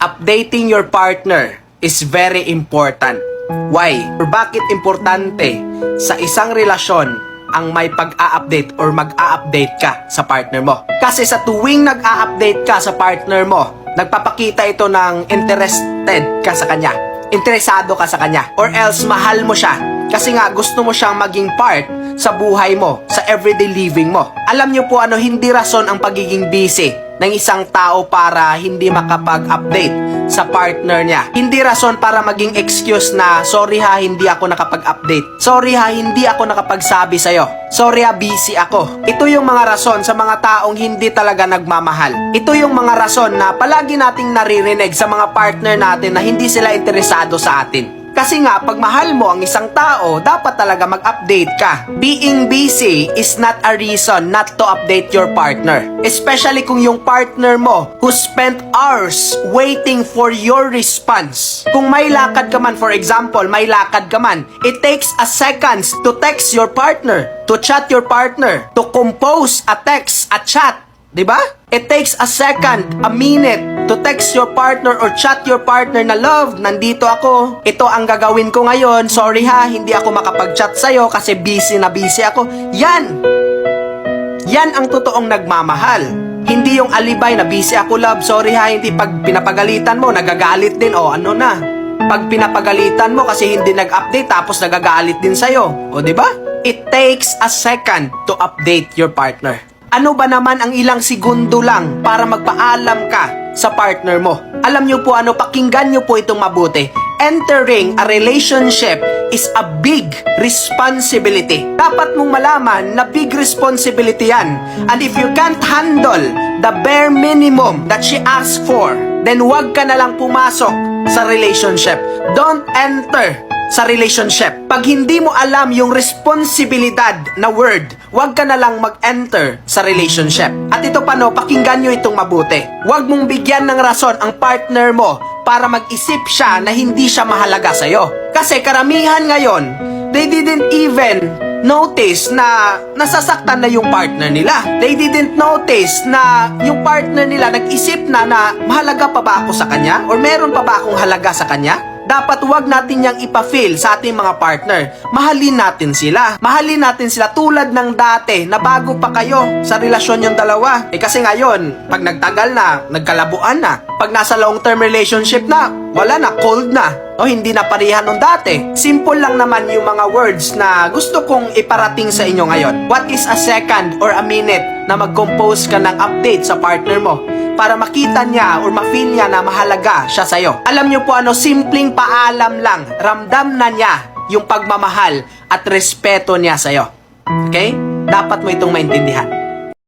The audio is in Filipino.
updating your partner is very important. Why? Or bakit importante sa isang relasyon ang may pag-a-update or mag-a-update ka sa partner mo? Kasi sa tuwing nag-a-update ka sa partner mo, nagpapakita ito ng interested ka sa kanya. Interesado ka sa kanya. Or else, mahal mo siya. Kasi nga, gusto mo siyang maging part sa buhay mo, sa everyday living mo. Alam niyo po hindi rason ang pagiging busy ng isang tao para hindi makapag-update sa partner niya. Hindi rason para maging excuse na, sorry ha, hindi ako nakapag-update. Sorry ha, hindi ako nakapagsabi sa'yo. Sorry ha, busy ako. Ito yung mga rason sa mga taong hindi talaga nagmamahal. Ito yung mga rason na palagi nating naririnig sa mga partner natin na hindi sila interesado sa atin. Kasi nga, pag mahal mo ang isang tao, dapat talaga mag-update ka. Being busy is not a reason not to update your partner. Especially kung yung partner mo who spent hours waiting for your response. Kung may lakad ka man, for example, may lakad ka man, it takes a seconds to text your partner, to chat your partner, to compose a text, a chat. Diba? It takes a second, a minute to text your partner or chat your partner na, love, nandito ako. Ito ang gagawin ko ngayon. Sorry ha, hindi ako makapag-chat sa'yo kasi busy na busy ako. Yan! Yan ang totoong nagmamahal. Hindi yung alibay na busy ako, love. Sorry ha, hindi. Pag pinapagalitan mo, nagagalit din. O ano na? Pag pinapagalitan mo kasi hindi nag-update tapos nagagalit din sa'yo. O diba? It takes a second to update your partner. Ano ba naman ang ilang segundo lang para magpaalam ka sa partner mo? Alam nyo po pakinggan nyo po itong mabuti. Entering a relationship is a big responsibility. Dapat mong malaman na big responsibility yan. And if you can't handle the bare minimum that she asks for, then wag ka na lang pumasok sa relationship. Don't enter sa relationship. Pag hindi mo alam yung responsibilidad na word, huwag ka na lang mag-enter sa relationship. At ito pakinggan nyo itong mabuti. Huwag mong bigyan ng rason ang partner mo para mag-isip siya na hindi siya mahalaga sa'yo. Kasi karamihan ngayon, they didn't even notice na nasasaktan na yung partner nila. They didn't notice na yung partner nila nag-isip na mahalaga pa ba ako sa kanya? Or meron pa ba akong halaga sa kanya? Dapat wag natin yang ipa-feel sa ating mga partner. Mahalin natin sila. Mahalin natin sila tulad ng dati na bago pa kayo sa relasyon yung dalawa. Kasi ngayon, pag nagtagal na, nagkalabuan na. Pag nasa long-term relationship na, wala na, cold na. O hindi na parihan nung dati. Simple lang naman yung mga words na gusto kong iparating sa inyo ngayon. What is a second or a minute na mag-compose ka ng update sa partner mo para makita niya or ma-feel niya na mahalaga siya sa'yo? Alam niyo po simpleng paalam lang, ramdam na niya yung pagmamahal at respeto niya sa'yo. Okay? Dapat mo itong maintindihan.